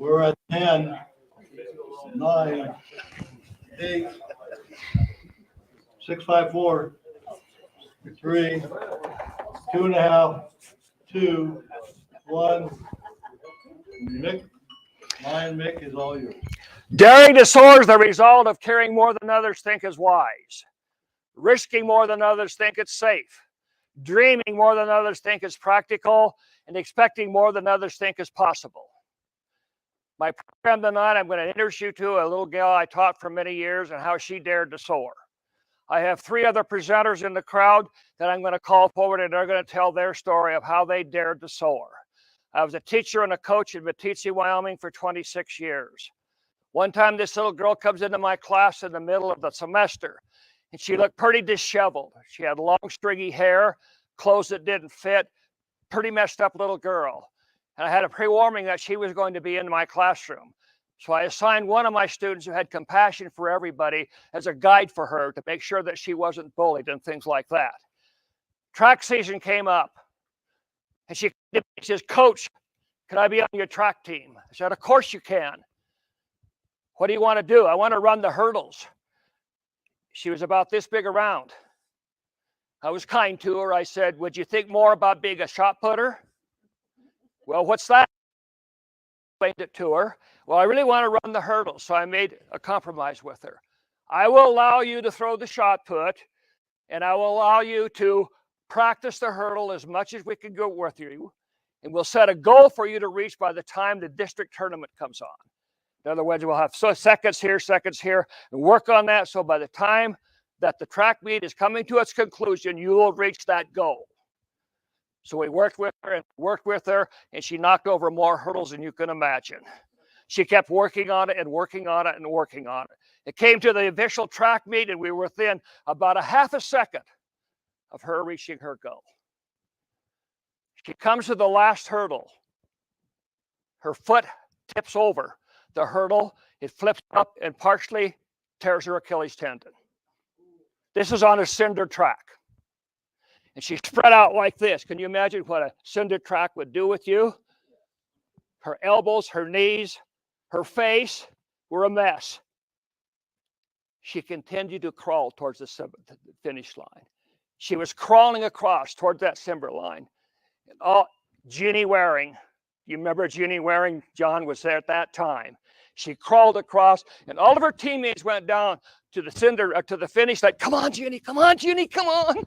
We're at 10, 9, 8, 6, 5, 4, 3, 2.5, 2, 1. Mick, mine, Mick, is all yours. Daring to soar is the result of caring more than others think is wise, risking more than others think it's safe, dreaming more than others think is practical, and expecting more than others think is possible. My program tonight, I'm going to introduce you to a little gal I taught for many years and how she dared to soar. I have 3 other presenters in the crowd that I'm going to call forward, and they're going to tell their story of how they dared to soar. I was a teacher and a coach in Meeteetse, Wyoming for 26 years. One time, this little girl comes into my class in the middle of the semester, and she looked pretty disheveled. She had long, stringy hair, clothes that didn't fit, pretty messed up little girl. And I had a pre-warning that she was going to be in my classroom. So I assigned one of my students who had compassion for everybody as a guide for her to make sure that she wasn't bullied and things like that. Track season came up, and she says, "Coach, can I be on your track team?" I said, "Of course you can. What do you want to do?" "I want to run the hurdles." She was about this big around. I was kind to her. I said, "Would you think more about being a shot putter?" "Well, what's that?" I explained it to her. "Well, I really want to run the hurdles." So I made a compromise with her. "I will allow you to throw the shot put, and I will allow you to practice the hurdle as much as we can go with you, and we'll set a goal for you to reach by the time the district tournament comes on. In other words, we'll have seconds here, and work on that. So by the time that the track meet is coming to its conclusion, you will reach that goal." So we worked with her, and she knocked over more hurdles than you can imagine. She kept working on it and working on it and working on it. It came to the official track meet, and we were within about a half a second of her reaching her goal. She comes to the last hurdle. Her foot tips over the hurdle. It flips up and partially tears her Achilles tendon. This is on a cinder track. And she spread out like this. Can you imagine what a cinder track would do with you? Her elbows, her knees, her face were a mess. She continued to crawl towards the finish line. She was crawling across towards that timber line. And Jeannie Waring, you remember Jeannie Waring? John was there at that time. She crawled across, and all of her teammates went down to the finish line. "Come on, Jeannie, come on, Jeannie, come on."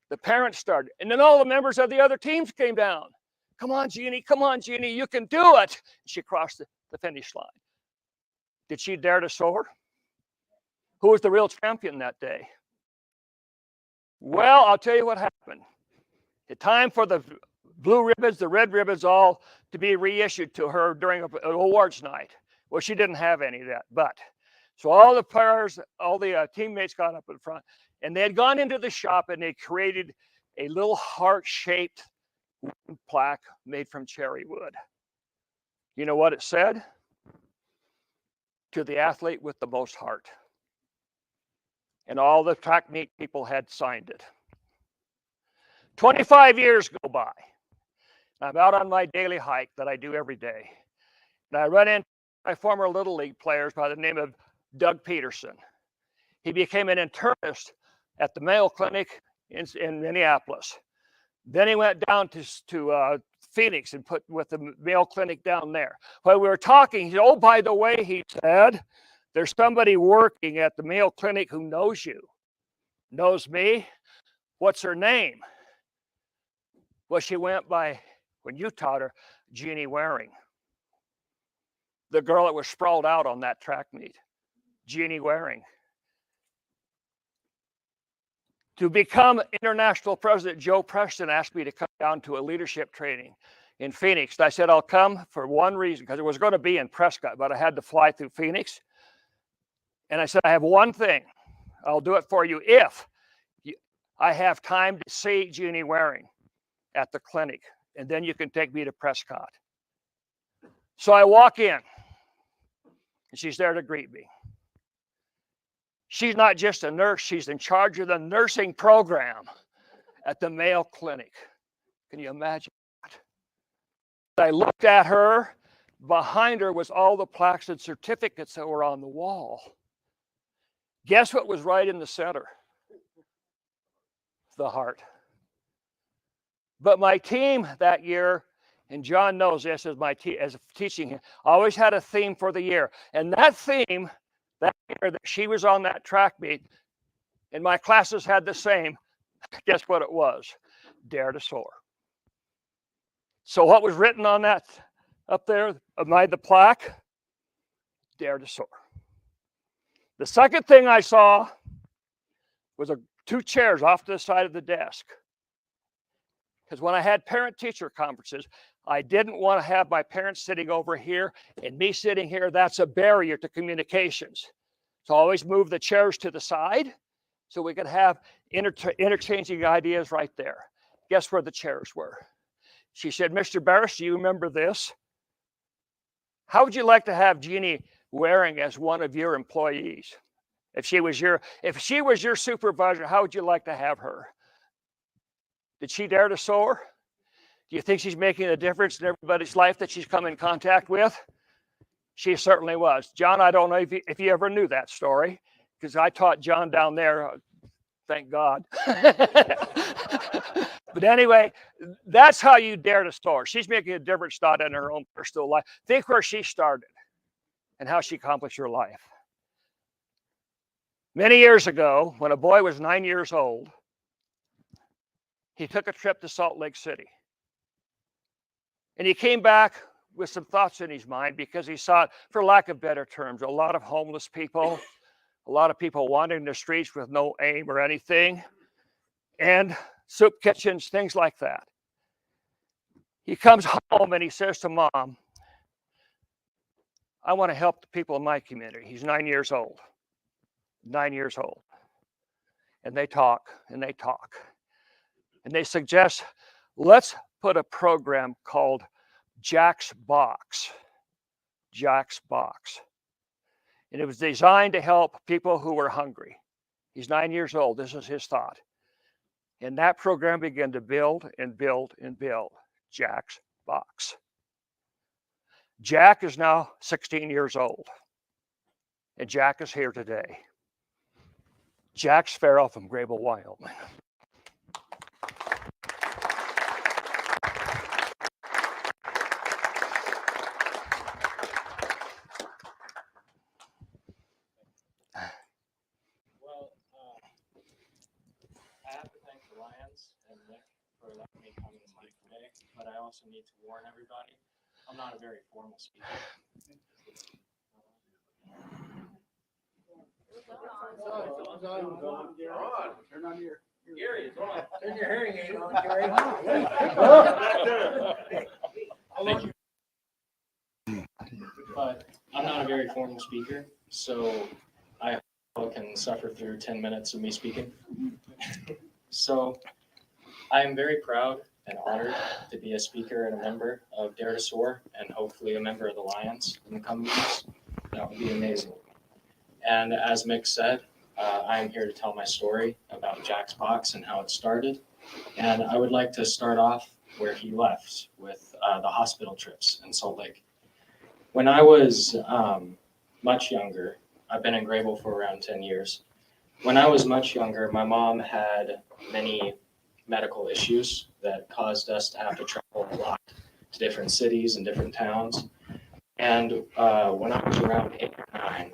The parents started, and then all the members of the other teams came down. Come on, Jeannie, you can do it." She crossed the finish line. Did she dare to soar? Who was the real champion that day? Well, I'll tell you what happened. The time for the blue ribbons, the red ribbons, all to be reissued to her during an awards night. Well, she didn't have any of that, but so all the players, all the teammates got up in front, and they had gone into the shop and they created a little heart-shaped plaque made from cherry wood. You know what it said? "To the athlete with the most heart." And all the track meet people had signed it. 25 years go by. I'm out on my daily hike that I do every day. And I run into my former Little League players by the name of Doug Peterson. He became an internist at the Mayo Clinic in Minneapolis. Then he went down to Phoenix and put with the Mayo Clinic down there. When we were talking, he said, "Oh, by the way," he said, "there's somebody working at the Mayo Clinic who knows you." "Knows me? What's her name?" Well, she went by, when you taught her, Jeannie Waring. The girl that was sprawled out on that track meet. Jeannie Waring. To become international president, Joe Preston asked me to come down to a leadership training in Phoenix. And I said, "I'll come for one reason," because it was going to be in Prescott, but I had to fly through Phoenix. And I said, "I have one thing. I'll do it for you if I have time to see Jeannie Waring at the clinic, and then you can take me to Prescott." So I walk in, and she's there to greet me. She's not just a nurse, she's in charge of the nursing program at the Mayo Clinic. Can you imagine that? I looked at her, behind her was all the plaques and certificates that were on the wall. Guess what was right in the center? The heart. But my team that year, and John knows this as as teaching him, always had a theme for the year. And that theme, that year that she was on that track meet, and my classes had the same, guess what it was? Dare to soar. So what was written on that up there, by the plaque? Dare to soar. The second thing I saw was two chairs off to the side of the desk. Because when I had parent-teacher conferences, I didn't want to have my parents sitting over here and me sitting here. That's a barrier to communications. So I always move the chairs to the side so we could have interchanging ideas right there. Guess where the chairs were? She said, Mr. Barrus, do you remember this? How would you like to have Jeannie Waring as one of your employees? If she was your supervisor, how would you like to have her? Did she dare to soar? Do you think she's making a difference in everybody's life that she's come in contact with? She certainly was. John, I don't know if you ever knew that story, because I taught John down there, thank God. But anyway, that's how you dare to soar. She's making a difference not in her own personal life. Think where she started and how she accomplished her life. Many years ago, when a boy was 9 years old, he took a trip to Salt Lake City. And he came back with some thoughts in his mind because he saw, for lack of better terms, a lot of homeless people, a lot of people wandering the streets with no aim or anything, and soup kitchens, things like that. He comes home and he says to Mom, I want to help the people in my community. He's 9 years old. 9 years old. And they talk and they talk. And they suggest, let's put a program called Jack's Box. Jack's Box. And it was designed to help people who were hungry. He's 9 years old. This is his thought. And that program began to build and build and build. Jack's Box. Jack is now 16 years old. And Jack is here today. Jack Sparrow from Grable, Wyoming. I have to thank the Lions and Mick for letting me come and speak today, but I also need to warn everybody, I'm not a very formal speaker. Turn on your Gary, it's on. turn your hearing aid on, Gary. Thank you. But I'm not a very formal speaker, so I can suffer through 10 minutes of me speaking. So I am very proud and honored to be a speaker and a member of Dare to Soar, and hopefully a member of the Lions in the coming years. That would be amazing. And as Mick said, I am here to tell my story about Jack's Box and how it started. And I would like to start off where he left with the hospital trips in Salt Lake. When I was much younger, I've been in Grable for around 10 years. When I was much younger, my mom had many medical issues that caused us to have to travel a lot to different cities and different towns. And when I was around 8 or 9, I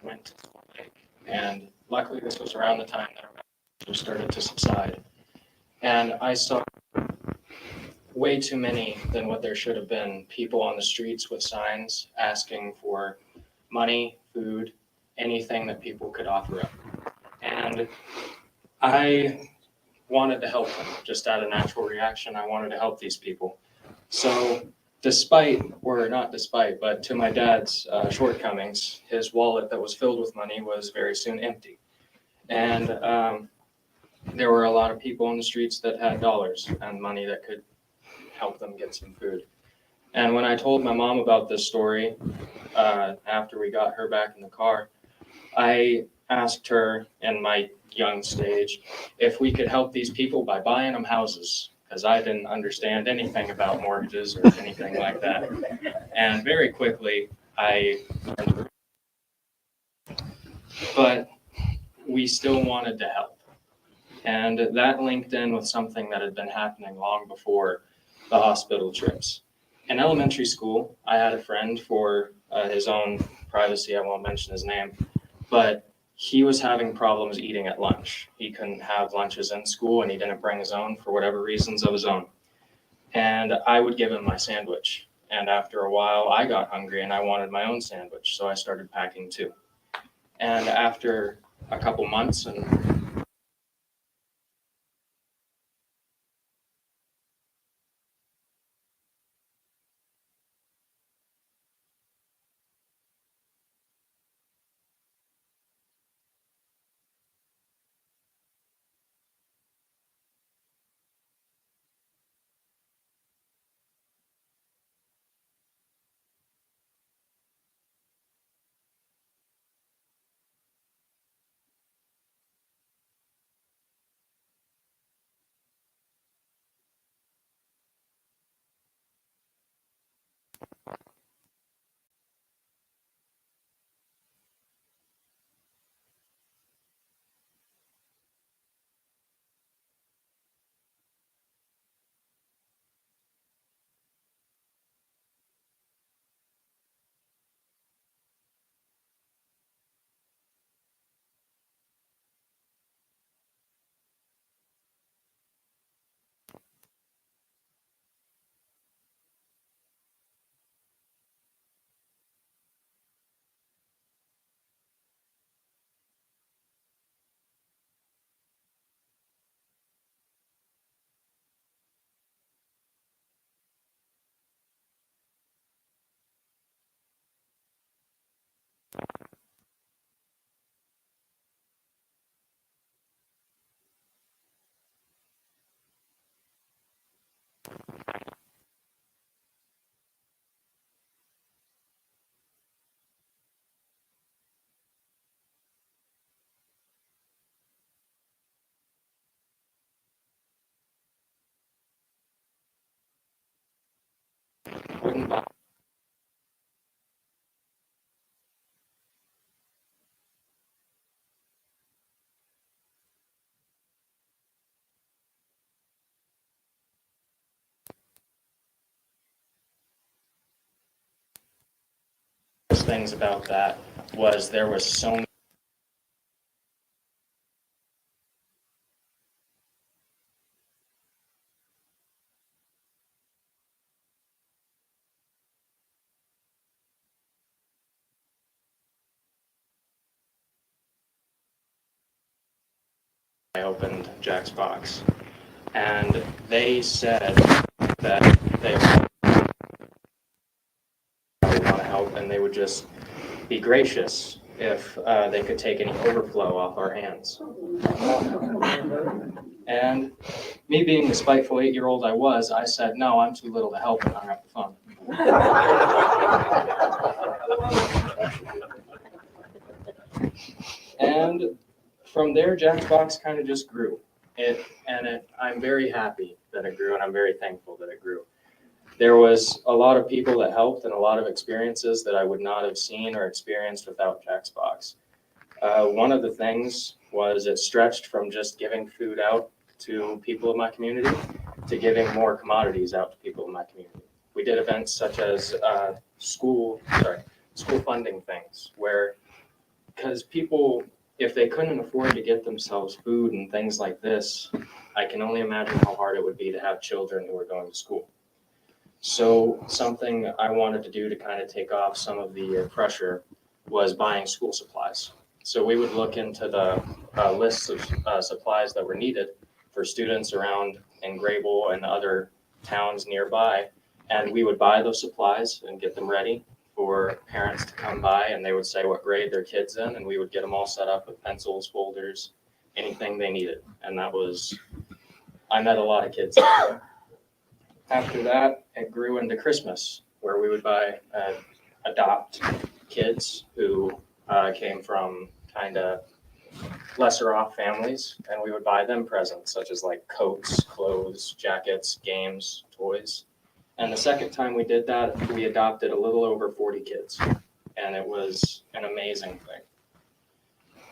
went to Salt Lake. And luckily, this was around the time that our medical started to subside. And I saw way too many than what there should have been people on the streets with signs asking for money, food, anything that people could offer up. And I wanted to help them just out of natural reaction. I wanted to help these people. So despite, or not despite, but to my dad's shortcomings, his wallet that was filled with money was very soon empty. And there were a lot of people on the streets that had dollars and money that could help them get some food. And when I told my mom about this story, after we got her back in the car, I asked her in my young stage if we could help these people by buying them houses. because I didn't understand anything about mortgages or anything like that. And very quickly, I learned, but we still wanted to help. And that linked in with something that had been happening long before the hospital trips. In elementary school, I had a friend, for his own privacy, I won't mention his name, but he was having problems eating at lunch. He couldn't have lunches in school, and he didn't bring his own for whatever reasons of his own. And I would give him my sandwich. And after a while, I got hungry and I wanted my own sandwich, so I started packing too. And after a couple months and wouldn't buy things about that was there was so many I opened Jack's box, and they said that they want to help, and they would just be gracious if they could take any overflow off our hands. And me being the spiteful 8-year-old I was, I said, no, I'm too little to help, and hung up the phone. And from there, Jack's box kind of just grew. I'm very happy that it grew, and I'm very thankful that it grew. There was a lot of people that helped and a lot of experiences that I would not have seen or experienced without Jack's box. One of the things was it stretched from just giving food out to people in my community to giving more commodities out to people in my community. We did events such as school funding things where, because people, if they couldn't afford to get themselves food and things like this, I can only imagine how hard it would be to have children who are going to school. So something I wanted to do to kind of take off some of the pressure was buying school supplies. So we would look into the lists of supplies that were needed for students around in Grable and other towns nearby, and we would buy those supplies and get them ready for parents to come by, and they would say what grade their kid's in, and we would get them all set up with pencils, folders, anything they needed. And I met a lot of kids. After that, it grew into Christmas, where we would adopt kids who came from kind of lesser off families, and we would buy them presents such as like coats, clothes, jackets, games, toys. And the second time we did that, we adopted a little over 40 kids, and it was an amazing thing.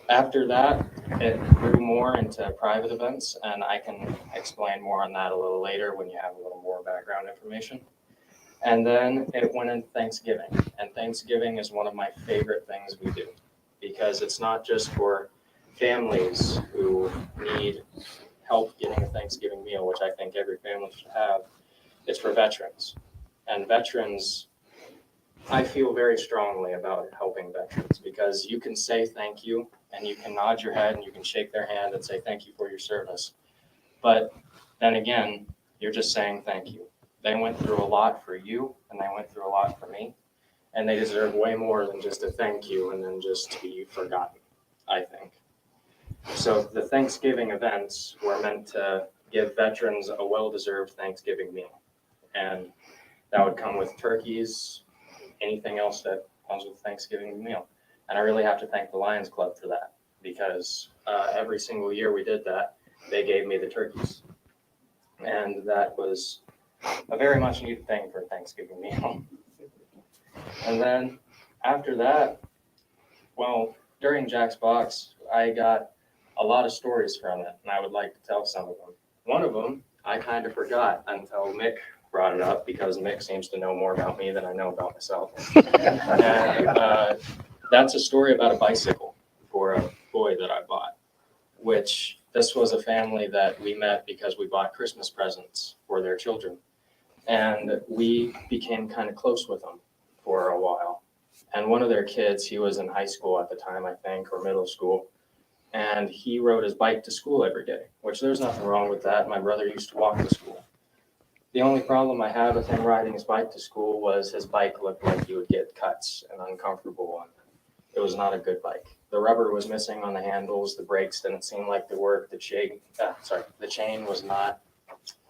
After that, it grew more into private events, and I can explain more on that a little later when you have a little more background information. And then it went into Thanksgiving, and Thanksgiving is one of my favorite things we do, because it's not just for families who need help getting a Thanksgiving meal, which I think every family should have. It's for veterans. And veterans, I feel very strongly about helping veterans, because you can say thank you and you can nod your head and you can shake their hand and say thank you for your service. But then again, you're just saying thank you. They went through a lot for you and they went through a lot for me, and they deserve way more than just a thank you and then just to be forgotten, I think. So the Thanksgiving events were meant to give veterans a well-deserved Thanksgiving meal. And that would come with turkeys, anything else that comes with Thanksgiving meal. And I really have to thank the Lions Club for that, because every single year we did that, they gave me the turkeys. And that was a very much needed thing for a Thanksgiving meal. And then after that, well, during Jack's Box, I got a lot of stories from it, and I would like to tell some of them. One of them I kind of forgot until Mick brought it up, because Mick seems to know more about me than I know about myself. And that's a story about a bicycle for a boy that I bought, which this was a family that we met because we bought Christmas presents for their children. And we became kind of close with them for a while. And one of their kids, he was in high school at the time, I think, or middle school. And he rode his bike to school every day, which there's nothing wrong with that. My brother used to walk to school. The only problem I had with him riding his bike to school was his bike looked like you would get cuts and uncomfortable on it. It was not a good bike. The rubber was missing on the handles. The brakes didn't seem like they worked. The chain was not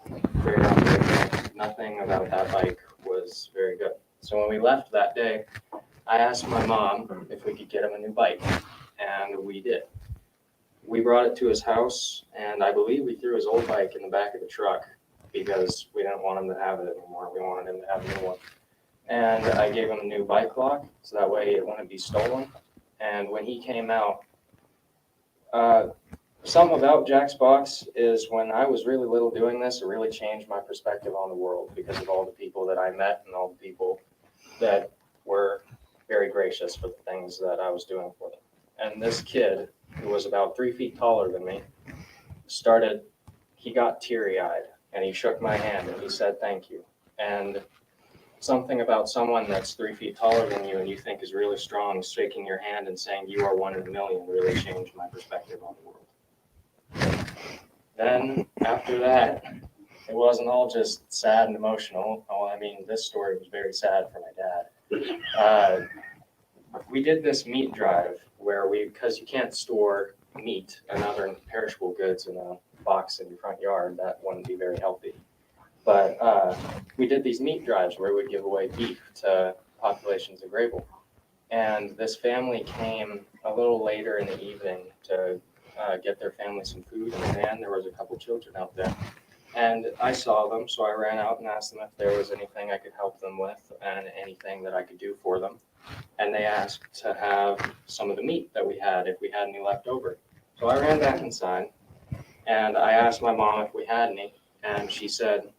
very good. Nothing about that bike was very good. So when we left that day, I asked my mom if we could get him a new bike, and we did. We brought it to his house, and I believe we threw his old bike in the back of the truck because we didn't want him to have it anymore. We wanted him to have a new one. And I gave him a new bike lock, so that way it wouldn't be stolen. And when he came out, something about Jack's Box is when I was really little doing this, it really changed my perspective on the world because of all the people that I met and all the people that were very gracious for the things that I was doing for them. And this kid, who was about 3 feet taller than me, he got teary-eyed, and he shook my hand and he said thank you. And something about someone that's 3 feet taller than you and you think is really strong, shaking your hand and saying you are one in a million, really changed my perspective on the world. Then after that, it wasn't all just sad and emotional. Oh, I mean, this story was very sad for my dad. We did this meat drive where because you can't store meat and other perishable goods in a box in your front yard, that wouldn't be very healthy. But we did these meat drives where we would give away beef to populations of Grable. And this family came a little later in the evening to get their family some food in the van. There was a couple children out there. And I saw them, so I ran out and asked them if there was anything I could help them with and anything that I could do for them. And they asked to have some of the meat that we had, if we had any left over. So I ran back inside, and I asked my mom if we had any, and she said,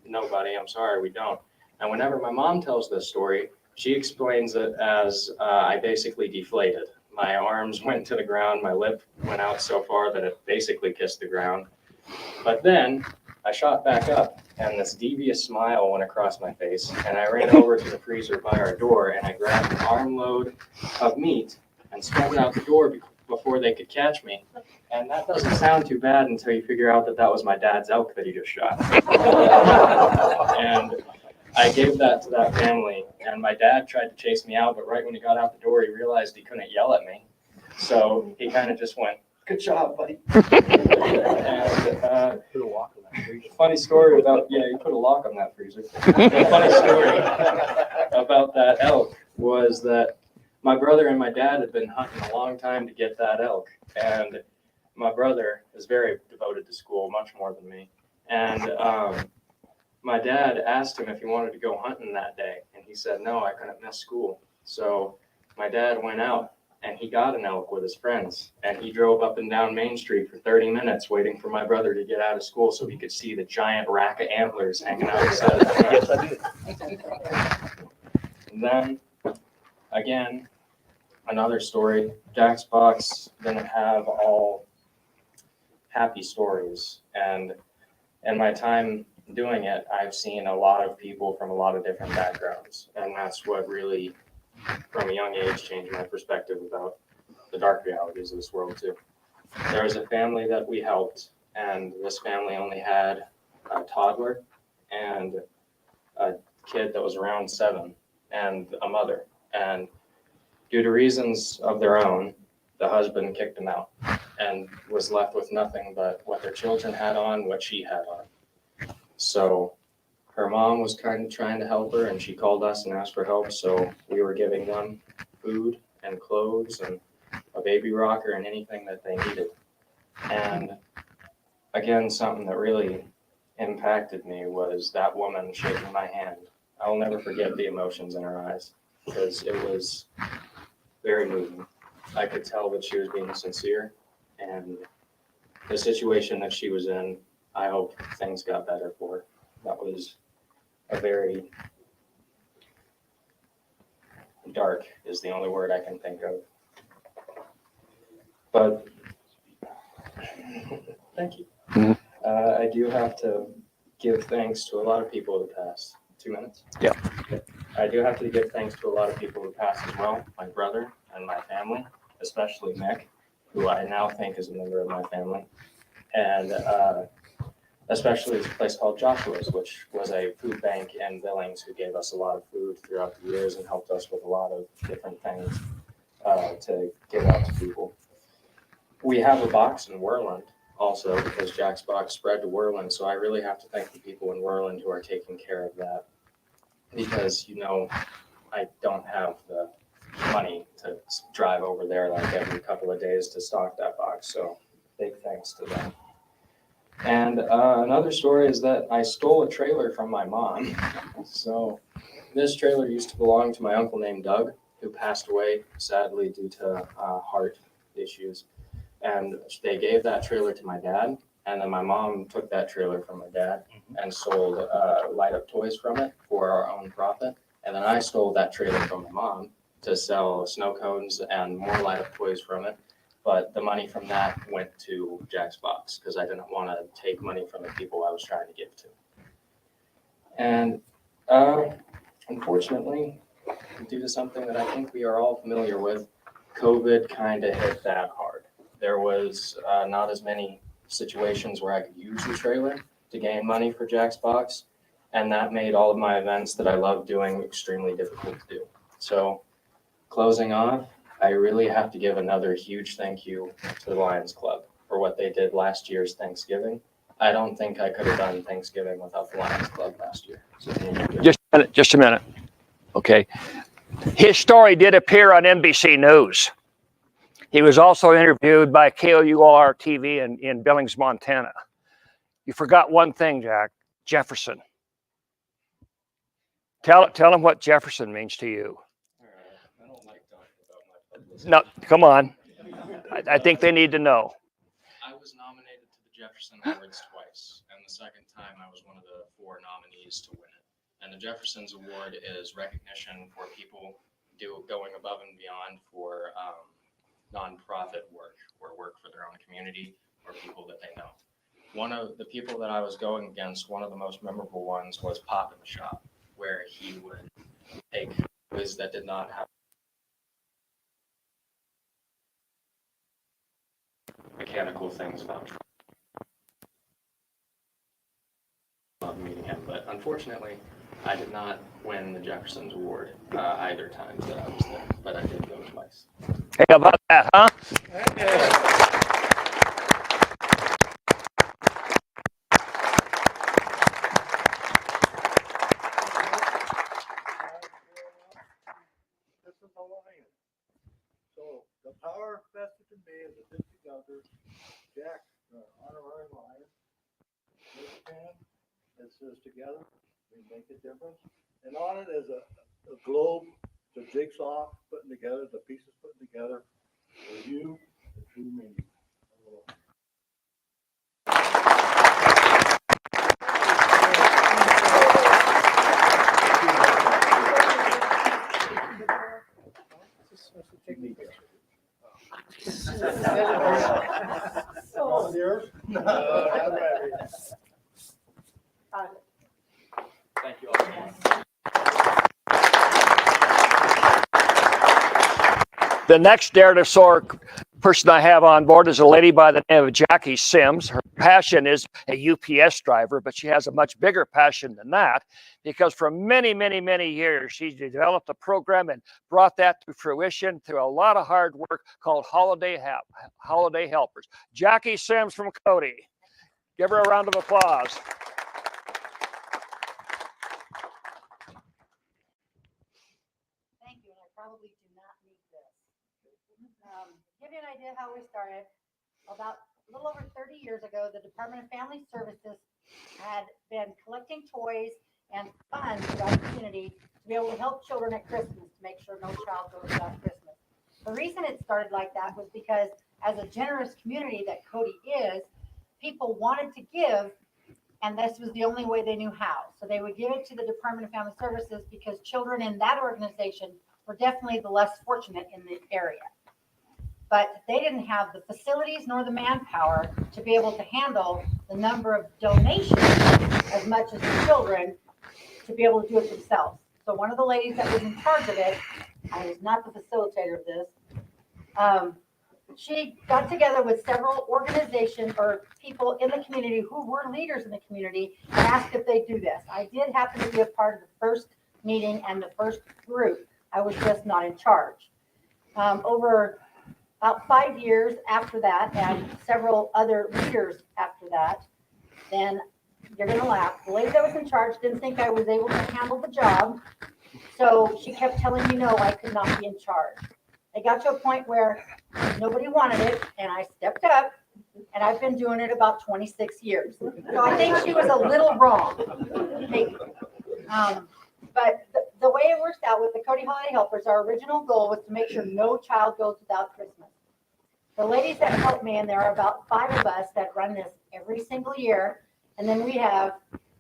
"No, buddy, I'm sorry, we don't." And whenever my mom tells this story, she explains it as I basically deflated. My arms went to the ground, my lip went out so far that it basically kissed the ground. But then I shot back up, and this devious smile went across my face, and I ran over to the freezer by our door, and I grabbed an armload of meat and sped it out the door before they could catch me. And that doesn't sound too bad until you figure out that that was my dad's elk that he just shot. And I gave that to that family, and my dad tried to chase me out, but right when he got out the door, he realized he couldn't yell at me. So he kind of just went, "Good job, buddy." And funny story about, you put a lock on that freezer. The funny story about that elk was that my brother and my dad had been hunting a long time to get that elk. And my brother is very devoted to school, much more than me. And my dad asked him if he wanted to go hunting that day. And he said, no, I couldn't miss school. So my dad went out and he got an elk with his friends. And he drove up and down Main Street for 30 minutes waiting for my brother to get out of school so he could see the giant rack of antlers hanging out the side of the Yes, I did. And then, again, another story. Jack's Box didn't have all happy stories. And in my time doing it, I've seen a lot of people from a lot of different backgrounds. And that's what really, from a young age, changed my perspective about the dark realities of this world, too. There was a family that we helped, and this family only had a toddler and a kid that was around 7 and a mother. And due to reasons of their own, the husband kicked them out and was left with nothing but what their children had on, what she had on. So her mom was kind of trying to help her, and she called us and asked for help. So we were giving them food and clothes and a baby rocker and anything that they needed. And again, something that really impacted me was that woman shaking my hand. I'll never forget the emotions in her eyes because it was very moving. I could tell that she was being sincere, and the situation that she was in, I hope things got better for her. That was a very dark is the only word I can think of. But thank you. I do have to give thanks to a lot of people who passed. 2 minutes? Yeah. I do have to give thanks to a lot of people who passed as well. My brother and my family, especially Mick, who I now think is a member of my family. And especially this place called Joshua's, which was a food bank in Billings who gave us a lot of food throughout the years and helped us with a lot of different things to give out to people. We have a box in Worland also because Jack's Box spread to Worland. So I really have to thank the people in Worland who are taking care of that because, you know, I don't have the money to drive over there like every couple of days to stock that box. So big thanks to them. And another story is that I stole a trailer from my mom. So this trailer used to belong to my uncle named Doug, who passed away sadly due to heart issues. And they gave that trailer to my dad. And then my mom took that trailer from my dad and sold light up toys from it for our own profit. And then I stole that trailer from my mom to sell snow cones and more light up toys from it. But the money from that went to Jack's Box because I didn't want to take money from the people I was trying to give to. And unfortunately, due to something that I think we are all familiar with, COVID kind of hit that hard. There was not as many situations where I could use the trailer to gain money for Jack's Box. And that made all of my events that I love doing extremely difficult to do. So closing off, I really have to give another huge thank you to the Lions Club for what they did last year's Thanksgiving. I don't think I could have done Thanksgiving without the Lions Club last year. So Just a minute. Okay. His story did appear on NBC News. He was also interviewed by KOUR TV in Billings, Montana. You forgot one thing, Jack. Jefferson. Tell him what Jefferson means to you. I don't like talking about my publicity. No, come on. I think they need to know. I was nominated to the Jefferson Awards twice, and the second time I was one of the 4 nominees to win it. And the Jefferson's Award is recognition for people going above and beyond for nonprofit work or work for their own community or people that they know. One of the people that I was going against, one of the most memorable ones was Pop in the Shop, where he would take toys that did not have mechanical things about trucks. Love meeting him, but unfortunately, I did not win the Jefferson's Award either time that I was there, but I did go twice. Hey, how about that, huh? This is the Lions. the power vested in me as a district governor, Jack, honorary lion, this pen that says together we make a difference. And on it is a globe, the jigsaw putting together, the pieces put together for you, the true meaning. Volunteers? No, not ready. Thank you all. The next Dare to Soar person I have on board is a lady by the name of Jackie Sims. Her passion is a UPS driver, but she has a much bigger passion than that because for many, many, many years, she developed a program and brought that to fruition through a lot of hard work called Holiday Helpers. Jackie Sims from Cody. Give her a round of applause. Thank you, and I probably do not need this. Give you an idea how we started. About a little over 30 years ago, the Department of Family Services had been collecting toys and funds throughout the community to be able to help children at Christmas, to make sure no child goes without Christmas. The reason it started like that was because as a generous community that Cody is, people wanted to give, and this was the only way they knew how. So they would give it to the Department of Family Services because children in that organization were definitely the less fortunate in the area. But they didn't have the facilities nor the manpower to be able to handle the number of donations as much as the children to be able to do it themselves. So one of the ladies that was in charge of it, I was not the facilitator of this, she got together with several organizations or people in the community who were leaders in the community and asked if they do this. I did happen to be a part of the first meeting and the first group. I was just not in charge. Over about 5 years after that, and several other leaders after that, then you're going to laugh. The lady that was in charge didn't think I was able to handle the job, so she kept telling me no, I could not be in charge. It got to a point where nobody wanted it, and I stepped up, and I've been doing it about 26 years. So I think she was a little wrong. But the way it works out with the Cody Holiday Helpers, our original goal was to make sure no child goes without Christmas. The ladies that help me, and there are about 5 of us that run this every single year, and then we have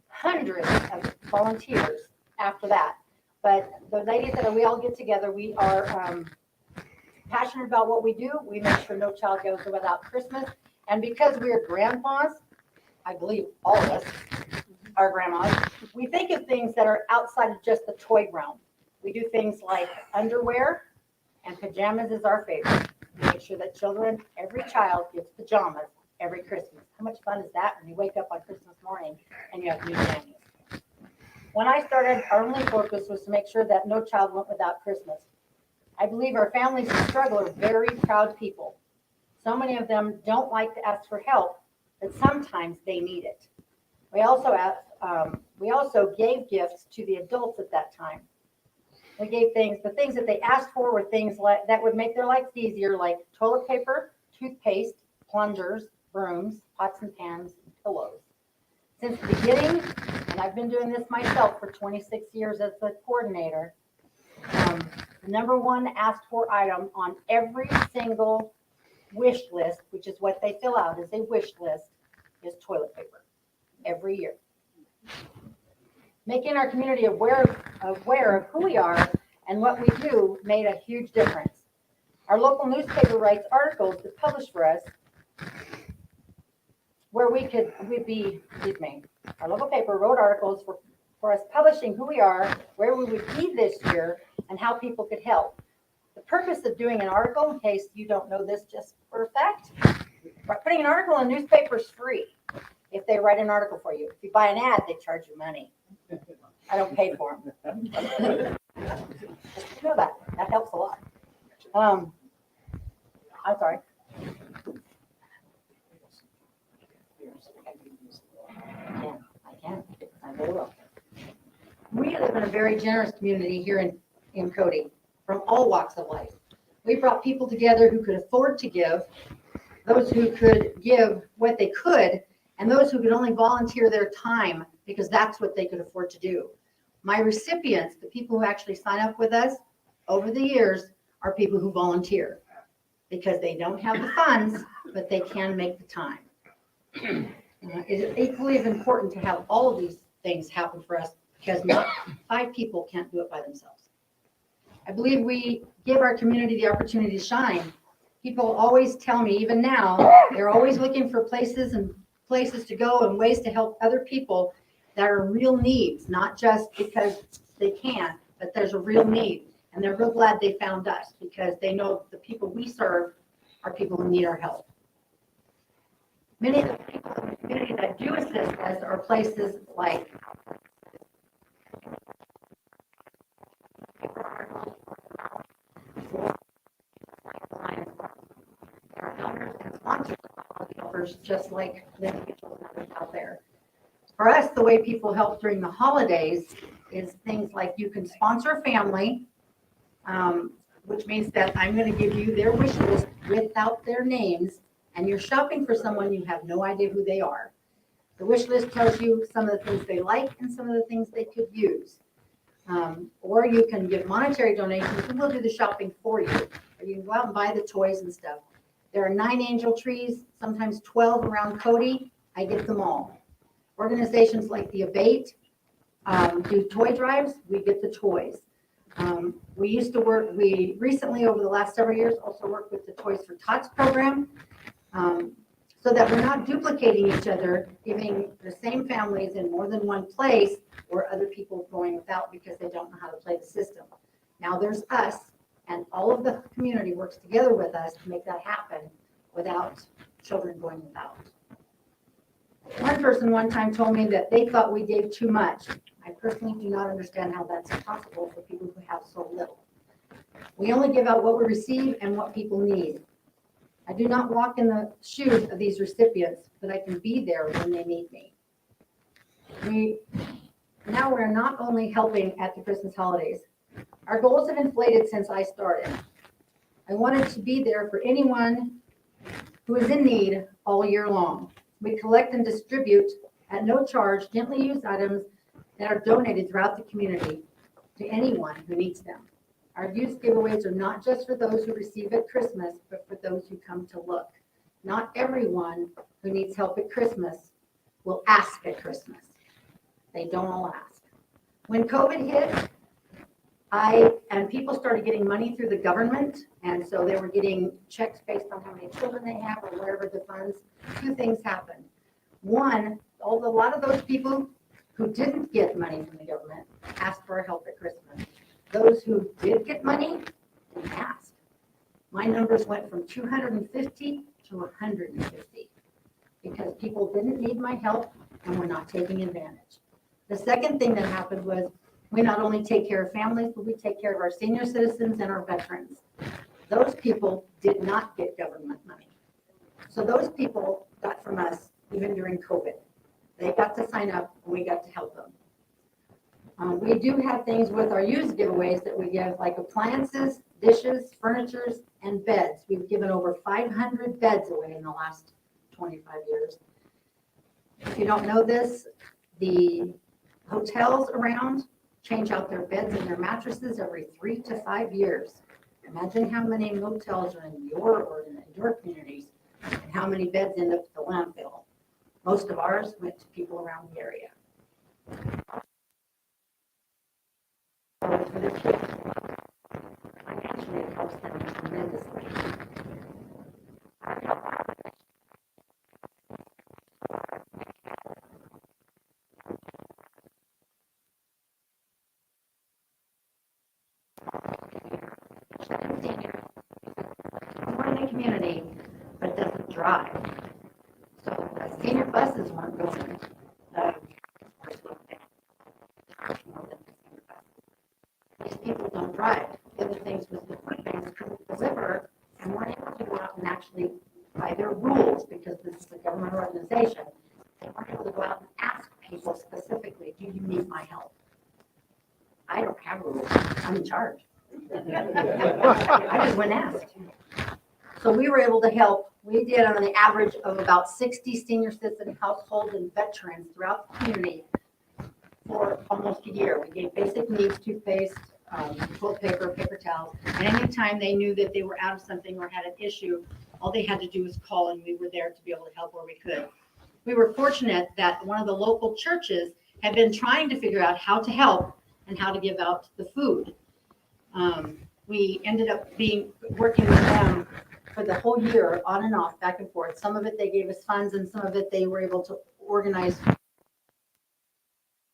hundreds of volunteers after that. But the ladies that we all get together, we are passionate about what we do. We make sure no child goes without Christmas. And because we are grandmas, I believe all of us are grandmas, we think of things that are outside of just the toy realm. We do things like underwear, and pajamas is our favorite. We make sure that children, every child gets pajamas every Christmas. How much fun is that when you wake up on Christmas morning and you have new pajamas? When I started, our only focus was to make sure that no child went without Christmas. I believe our families who struggle are very proud people. So many of them don't like to ask for help, but sometimes they need it. We also gave gifts to the adults at that time. We gave things, the things that they asked for were things like that would make their lives easier, like toilet paper, toothpaste, plungers, brooms, pots and pans, and pillows. Since the beginning, and I've been doing this myself for 26 years as the coordinator, the number one asked for item on every single wish list, which is what they fill out as a wish list, is toilet paper every year. Making our community aware of who we are and what we do made a huge difference. Our local newspaper writes articles to publish for us where our local paper wrote articles for us publishing who we are, where we would be this year, and how people could help. The purpose of doing an article, in case you don't know this just for a fact, putting an article in a newspaper is free if they write an article for you. If you buy an ad, they charge you money. I don't pay for them. Just know that. That helps a lot. I'm sorry. I can. I very well. We live in a very generous community here in Cody, from all walks of life. We brought people together who could afford to give, those who could give what they could, and those who could only volunteer their time because that's what they could afford to do. My recipients, the people who actually sign up with us over the years, are people who volunteer because they don't have the funds, but they can make the time. It is equally as important to have all of these things happen for us because not 5 people can't do it by themselves. I believe we give our community the opportunity to shine. People always tell me, even now, they're always looking for places to go and ways to help other people that are real needs, not just because they can, but there's a real need. And they're real glad they found us because they know the people we serve are people who need our help. Many of the people in the community that do assist us are places like sponsors, just like the individuals out there. For us, the way people help during the holidays is things like you can sponsor a family, which means that I'm going to give you their wish list without their names, and you're shopping for someone you have no idea who they are. The wish list tells you some of the things they like and some of the things they could use. Or you can give monetary donations and we'll do the shopping for you. Or you can go out and buy the toys and stuff. There are 9 angel trees, sometimes 12 around Cody. I get them all. Organizations like the Abate do toy drives. We get the toys. We recently, over the last several years, also worked with the Toys for Tots program so that we're not duplicating each other, giving the same families in more than one place or other people going without because they don't know how to play the system. Now there's us, and all of the community works together with us to make that happen without children going without. One person one time told me that they thought we gave too much. I personally do not understand how that's possible for people who have so little. We only give out what we receive and what people need. I do not walk in the shoes of these recipients, but I can be there when they need me. We're not only helping at the Christmas holidays. Our goals have inflated since I started. I wanted to be there for anyone who is in need all year long. We collect and distribute at no charge gently used items that are donated throughout the community to anyone who needs them. Our youth giveaways are not just for those who receive at Christmas, but for those who come to look. Not everyone who needs help at Christmas will ask at Christmas. They don't all ask. When COVID hit, and people started getting money through the government, and so they were getting checks based on how many children they have or wherever the funds, 2 things happened. One, a lot of those people who didn't get money from the government asked for help at Christmas. Those who did get money didn't ask. My numbers went from 250 to 150 because people didn't need my help and were not taking advantage. The second thing that happened was we not only take care of families, but we take care of our senior citizens and our veterans. Those people did not get government money. So those people got from us even during COVID. They got to sign up and we got to help them. We do have things with our used giveaways that we give, like appliances, dishes, furnitures, and beds. We've given over 500 beds away in the last 25 years. If you don't know this, the hotels around change out their beds and their mattresses every 3 to 5 years. Imagine how many motels are in your communities and how many beds end up at the landfill. Most of ours went to people around the area. For their kids, financially it helps them tremendously. More in the community, but doesn't drive. So the senior buses weren't going. These people don't drive. The other things was the food banks couldn't deliver and weren't able to go out and actually, by their rules, because this is a government organization, they weren't able to go out and ask people specifically, do you need my help? I don't have rules. I'm in charge. I just went and asked. So we were able to help. We did on the average of about 60 senior citizen households and veterans throughout the community for almost a year. We gave basic needs, toothpaste, toilet paper, paper towels, and anytime they knew that they were out of something or had an issue, all they had to do was call and we were there to be able to help where we could. We were fortunate that one of the local churches had been trying to figure out how to help and how to give out the food. We ended up working with them for the whole year, on and off, back and forth. Some of it they gave us funds, and some of it they were able to organize,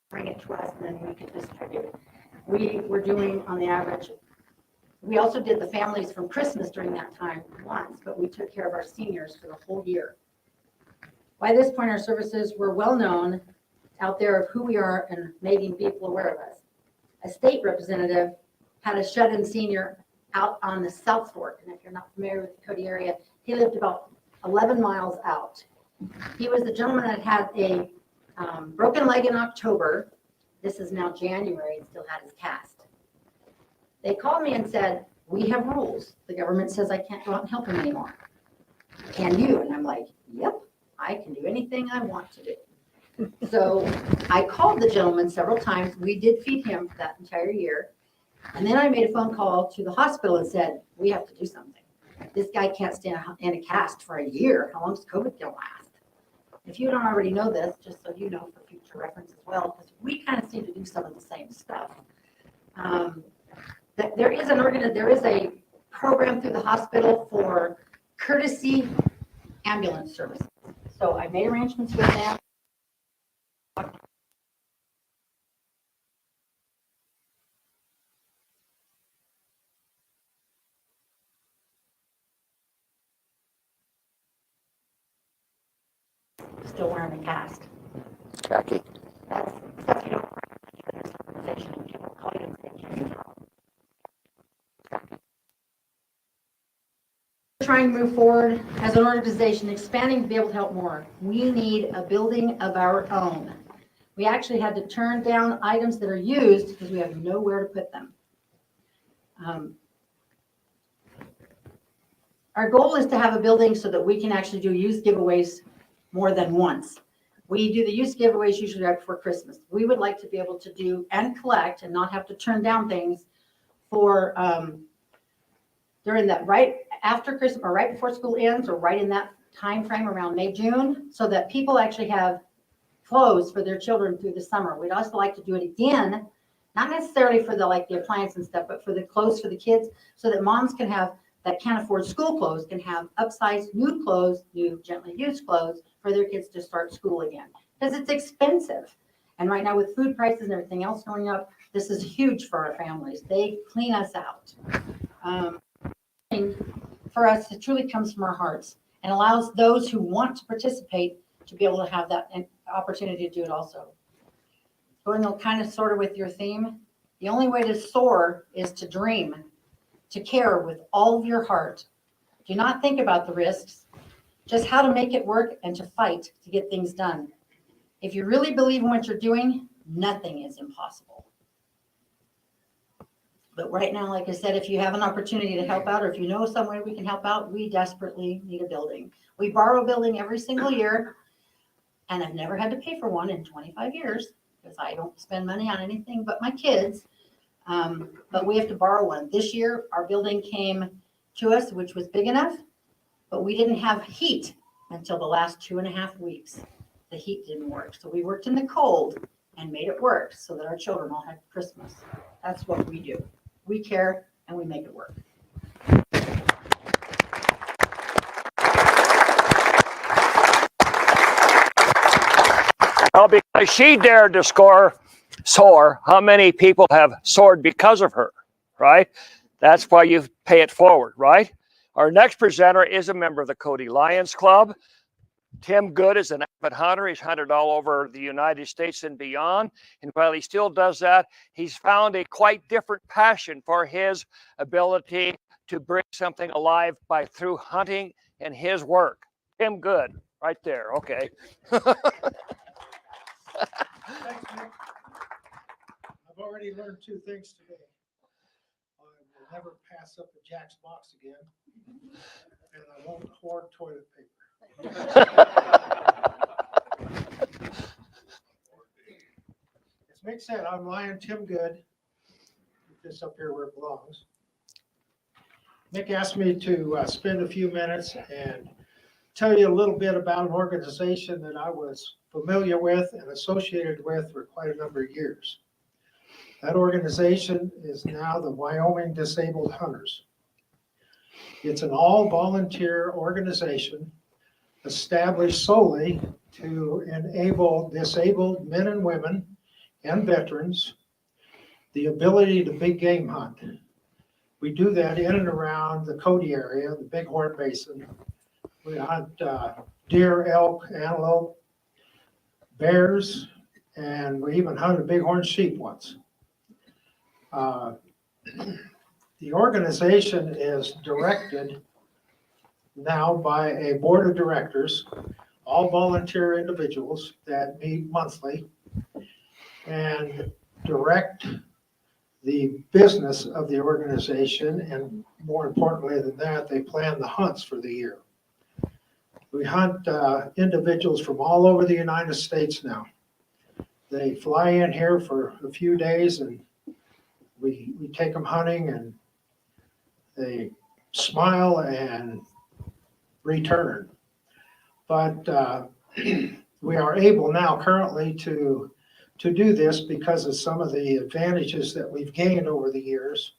bring it to us, and then we could distribute. We were doing on the average. We also did the families from Christmas during that time once, but we took care of our seniors for the whole year. By this point, our services were well known out there of who we are and making people aware of us. A state representative had a shut-in senior out on the South Fork, and if you're not familiar with the Cody area, he lived about 11 miles out. He was the gentleman that had a broken leg in October. This is now January and still had his cast. They called me and said, we have rules. The government says I can't go out and help him anymore. Can you? And I'm like, yep, I can do anything I want to do. So I called the gentleman several times. We did feed him for that entire year. And then I made a phone call to the hospital and said, we have to do something. This guy can't stay in a cast for a year. How long is COVID going to last? If you don't already know this, just so you know for future reference as well, because we kind of seem to do some of the same stuff. There is a program through the hospital for courtesy ambulance services. So I made arrangements with them. Still wearing a cast. Jackie. That's stuff you don't wear in this organization. People call you and say, trying to move forward as an organization, expanding to be able to help more. We need a building of our own. We actually had to turn down items that are used because we have nowhere to put them. Our goal is to have a building so that we can actually do youth giveaways more than once. We do the youth giveaways usually right before Christmas. We would like to be able to do and collect and not have to turn down things for during that right after Christmas or right before school ends or right in that time frame around May, June, so that people actually have clothes for their children through the summer. We'd also like to do it again, not necessarily for the appliance and stuff, but for the clothes for the kids, so that moms can have that can't afford school clothes can have upsized new clothes, new gently used clothes for their kids to start school again, because it's expensive. And right now with food prices and everything else going up, this is huge for our families. They clean us out. For us, it truly comes from our hearts and allows those who want to participate to be able to have that opportunity to do it also. Going kind of sort of with your theme, the only way to soar is to dream, to care with all of your heart. Do not think about the risks, just how to make it work and to fight to get things done. If you really believe in what you're doing, nothing is impossible. But right now, like I said, if you have an opportunity to help out, or if you know some way we can help out, we desperately need a building. We borrow a building every single year, and I've never had to pay for one in 25 years because I don't spend money on anything but my kids. But we have to borrow one. This year, our building came to us, which was big enough, but we didn't have heat until the last 2.5 weeks. The heat didn't work. So we worked in the cold and made it work so that our children all had Christmas. That's what we do. We care and we make it work. Well, because she dared to soar, how many people have soared because of her, right? That's why you pay it forward, right? Our next presenter is a member of the Cody Lions Club. Tim Good is an avid hunter. He's hunted all over the United States and beyond. And while he still does that, he's found a quite different passion for his ability to bring something alive through hunting and his work. Tim Good, right there. Okay. Thanks, Mick. I've already learned 2 things today. never pass up a Jack's box again. And I won't hoard toilet paper. As Mick said, I'm Lion Tim Good. Put this up here where it belongs. Mick asked me to spend a few minutes and tell you a little bit about an organization that I was familiar with and associated with for quite a number of years. That organization is now the Wyoming Disabled Hunters. It's an all-volunteer organization established solely to enable disabled men and women and veterans the ability to big game hunt. We do that in and around the Cody area, the Bighorn Basin. We hunt deer, elk, antelope, bears, and we even hunted bighorn sheep once. The organization is directed now by a board of directors, all volunteer individuals that meet monthly and direct the business of the organization, and more importantly than that, they plan the hunts for the year. We hunt individuals from all over the United States now. They fly in here for a few days and we take them hunting, and they smile and return. But we are able now currently to do this because of some of the advantages that we've gained over the years.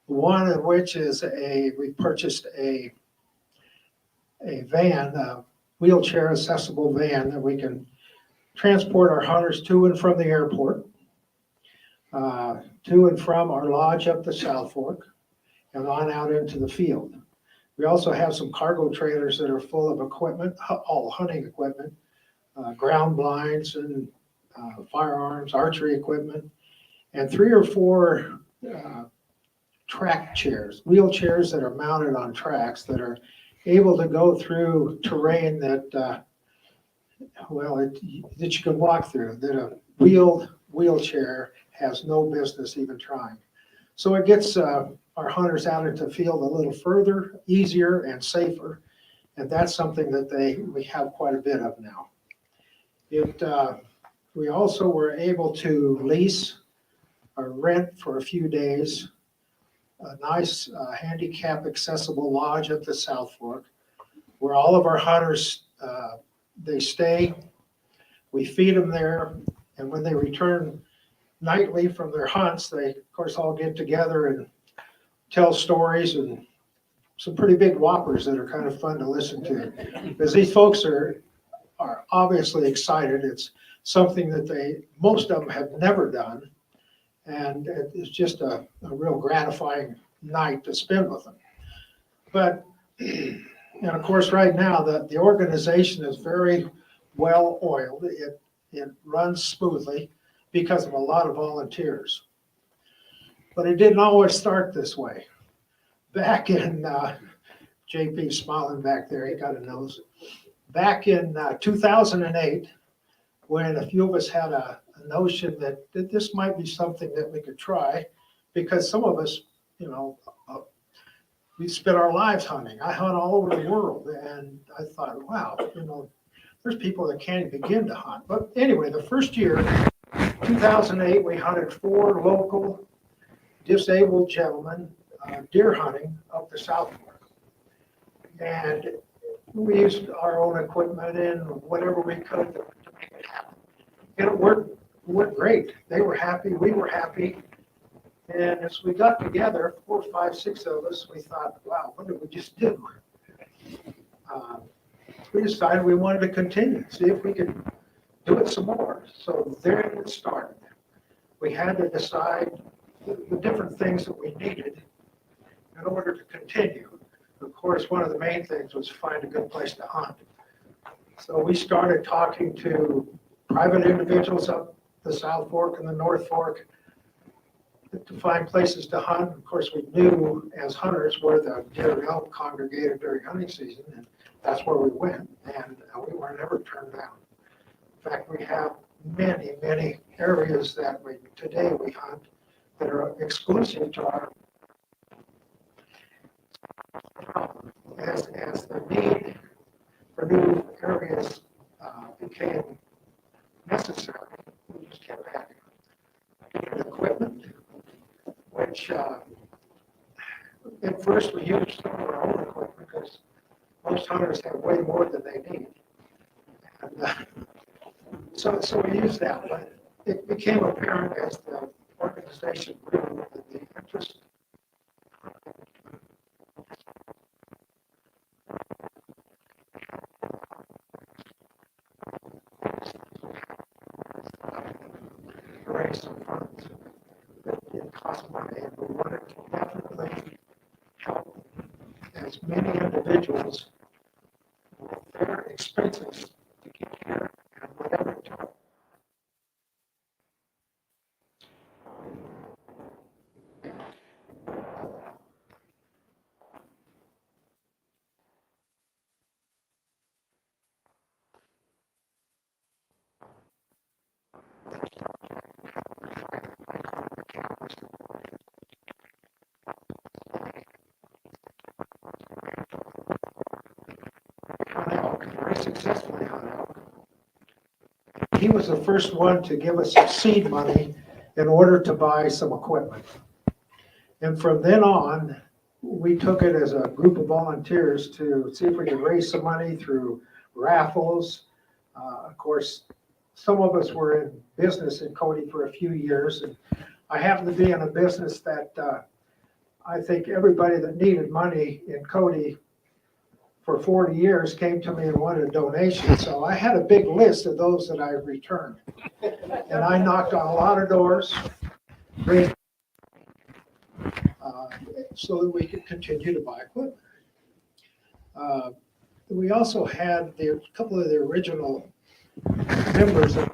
One of which is we purchased a van, a wheelchair accessible van that we can transport our hunters to and from the airport, to and from our lodge up the South Fork, and on out into the field. We also have some cargo trailers that are full of equipment, all hunting equipment, ground blinds and firearms, archery equipment, and 3 or 4 track chairs, wheelchairs that are mounted on tracks that are able to go through terrain that, that you can walk through, that a wheelchair has no business even trying. So it gets our hunters out into the field a little further, easier, and safer, and that's something that we have quite a bit of now. We also were able to lease or rent for a few days a nice handicap accessible lodge at the South Fork, where all of our hunters, they stay. We feed them there, and when they return nightly from their hunts, they of course all get together and tell stories, and some pretty big whoppers that are kind of fun to listen to, because these folks are obviously excited. It's something that most of them have never done, and it's just a real gratifying night to spend with them. But, and of course, right now the organization is very well oiled. It runs smoothly because of a lot of volunteers. But it didn't always start this way. Back in, JP's smiling back there, he got a nose. Back in 2008, when a few of us had a notion that this might be something that we could try, because some of us, we spent our lives hunting. I hunt all over the world, and I thought, wow, there's people that can't even begin to hunt. But anyway, the first year, 2008, we hunted 4 local disabled gentlemen deer hunting up the South Fork. And we used our own equipment and whatever we could to make it happen. And it worked great. They were happy, we were happy. And as we got together, 4, 5, 6 of us, we thought, wow, what did we just do? We decided we wanted to continue, see if we could do it some more. So there it started. We had to decide the different things that we needed in order to continue. Of course, one of the main things was find a good place to hunt. So we started talking to private individuals up the South Fork and the North Fork to find places to hunt. Of course, we knew as hunters where the deer and elk congregated during hunting season, and that's where we went, and we were never turned down. In fact, we have many, many areas that today we hunt that are exclusive to our as the need for new areas became necessary, we just kept adding. Needed equipment, which at first we used some of our own equipment because most hunters have way more than they need. And, so we used that, but it became apparent as the organization grew that the interest raise some funds. It cost money, and we wanted to definitely help as many individuals with their expenses to get here and whatever it took. On elk, very successfully on elk. He was the first one to give us some seed money in order to buy some equipment. And from then on, we took it as a group of volunteers to see if we could raise some money through raffles. Of course, some of us were in business in Cody for a few years, and I happened to be in a business that I think everybody that needed money in Cody for 40 years came to me and wanted a donation. So I had a big list of those that I returned. And I knocked on a lot of doors, so that we could continue to buy equipment. We also had a couple of the original members of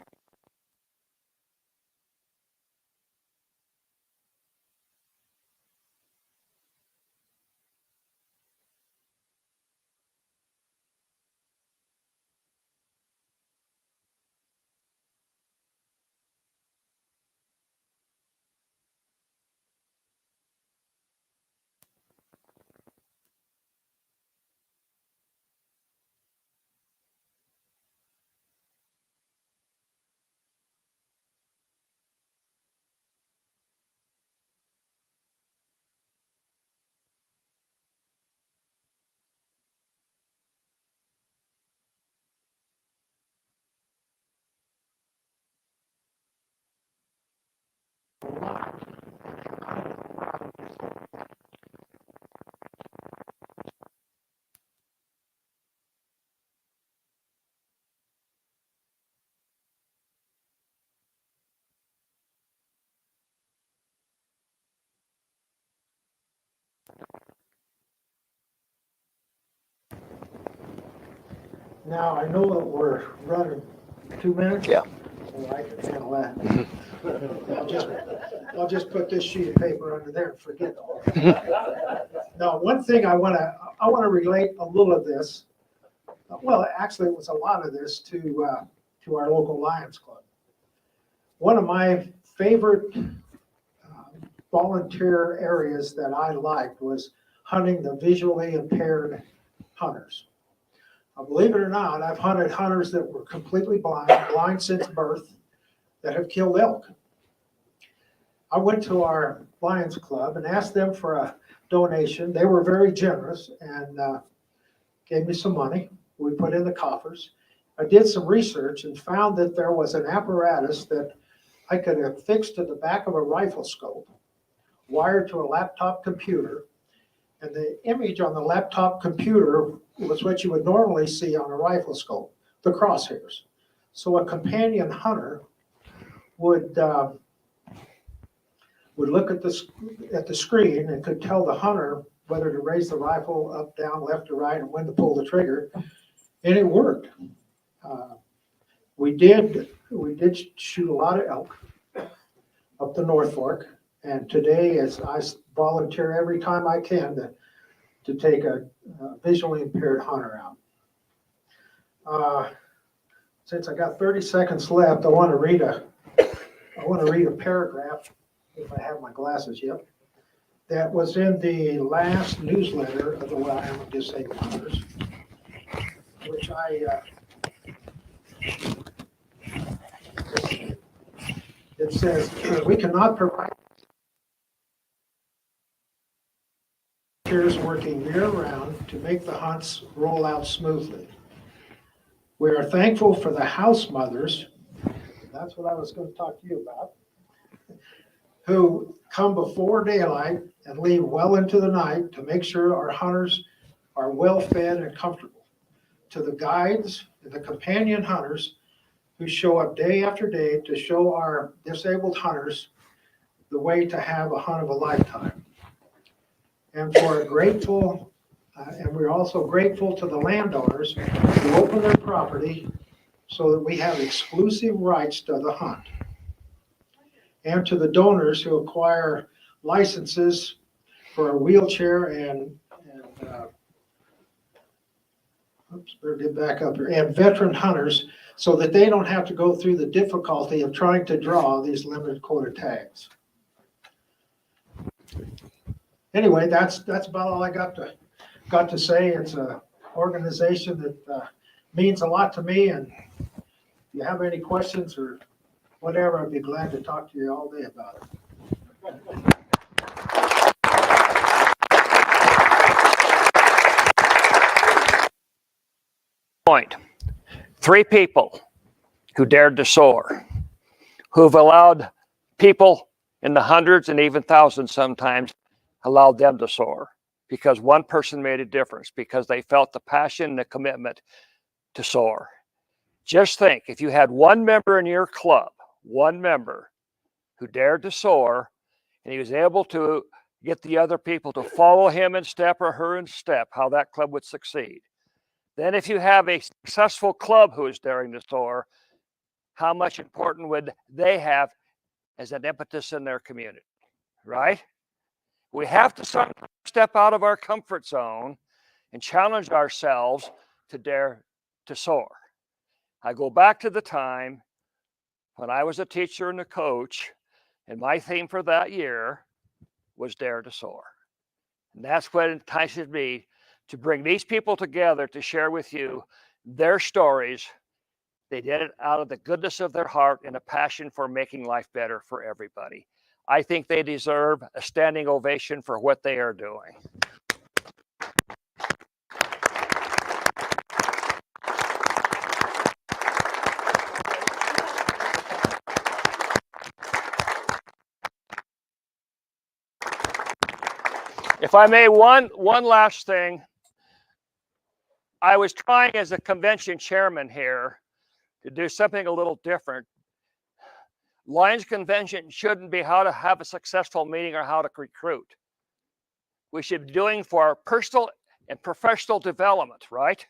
Now, I know that we're running 2 minutes. Yeah. So I can handle that. I'll just put this sheet of paper under there and forget it. Now, one thing I want to relate a little of this. Well, actually, it was a lot of this to our local Lions Club. One of my favorite volunteer areas that I liked was hunting the visually impaired hunters. Believe it or not, I've hunted hunters that were completely blind since birth, that have killed elk. I went to our Lions Club and asked them for a donation. They were very generous and gave me some money. We put in the coffers. I did some research and found that there was an apparatus that I could have fixed to the back of a rifle scope, wired to a laptop computer, and the image on the laptop computer was what you would normally see on a rifle scope, the crosshairs. So a companion hunter would look at the screen and could tell the hunter whether to raise the rifle up, down, left, or right, and when to pull the trigger, and it worked. We did shoot a lot of elk up the North Fork, and today, as I volunteer every time I can to take a visually impaired hunter out. Since I got 30 seconds left, I want to read a paragraph, if I have my glasses yet. that was in the last newsletter of the Wyoming Disabled Hunters, which it says, we cannot provide volunteers working year-round to make the hunts roll out smoothly. We are thankful for the house mothers, that's what I was going to talk to you about, who come before daylight and leave well into the night to make sure our hunters are well fed and comfortable. To the guides and the companion hunters who show up day after day to show our disabled hunters the way to have a hunt of a lifetime. And we're also grateful to the landowners who open their property so that we have exclusive rights to the hunt. And to the donors who acquire licenses for a wheelchair and better get back up here, and veteran hunters so that they don't have to go through the difficulty of trying to draw these limited quota tags. Anyway, that's about all I got to say. It's an organization that means a lot to me, and if you have any questions or whatever, I'd be glad to talk to you all day about it. Point. 3 people who dared to soar, who've allowed people in the hundreds and even thousands sometimes, allowed them to soar because one person made a difference, because they felt the passion and the commitment to soar. Just think, if you had one member in your club, one member who dared to soar, and he was able to get the other people to follow him in step or her in step, how that club would succeed. Then if you have a successful club who is daring to soar, how much important would they have as an impetus in their community, right? We have to step out of our comfort zone and challenge ourselves to dare to soar. I go back to the time when I was a teacher and a coach, and my theme for that year was Dare to Soar. And that's what entices me to bring these people together to share with you their stories. They did it out of the goodness of their heart and a passion for making life better for everybody. I think they deserve a standing ovation for what they are doing. If I may, one last thing. I was trying as a convention chairman here to do something a little different. Lions Convention shouldn't be how to have a successful meeting or how to recruit. We should be doing for our personal and professional development, right?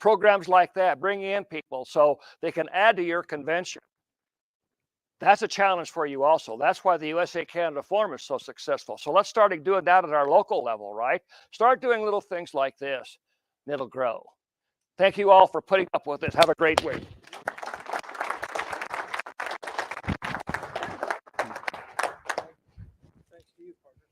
Programs like that, bringing in people so they can add to your convention. That's a challenge for you also. That's why the USA-Canada Forum is so successful. So let's start doing that at our local level, right? Start doing little things like this, and it'll grow. Thank you all for putting up with this. Have a great week. Thanks to you, partner.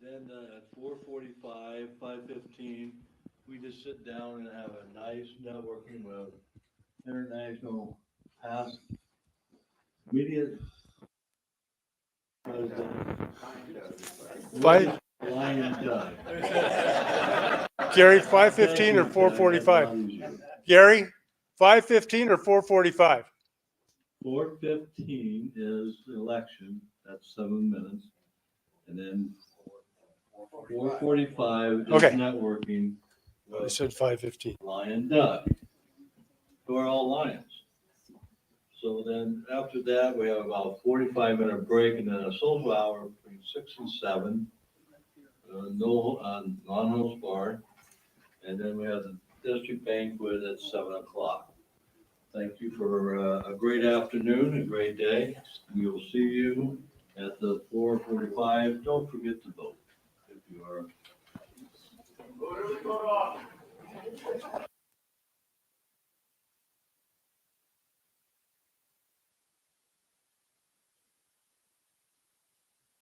Then at 4:45, 5:15, we just sit down and have a nice networking with international past media president. Lion Doug. Gary, 5:15 or 4:45? Gary, 5:15 or 4:45? 4:15 is the election, that's 7 minutes. And then 4:45 is Okay. networking I with said 5:15. Lion Doug, who are all lions. So then after that, we have about 45-minute break and then a social hour between 6 and 7. no, non-host bar. And then we have the district banquet at 7 o'clock. Thank you for a great afternoon, a great day. We will see you at the 4:45. Don't forget to vote if you are.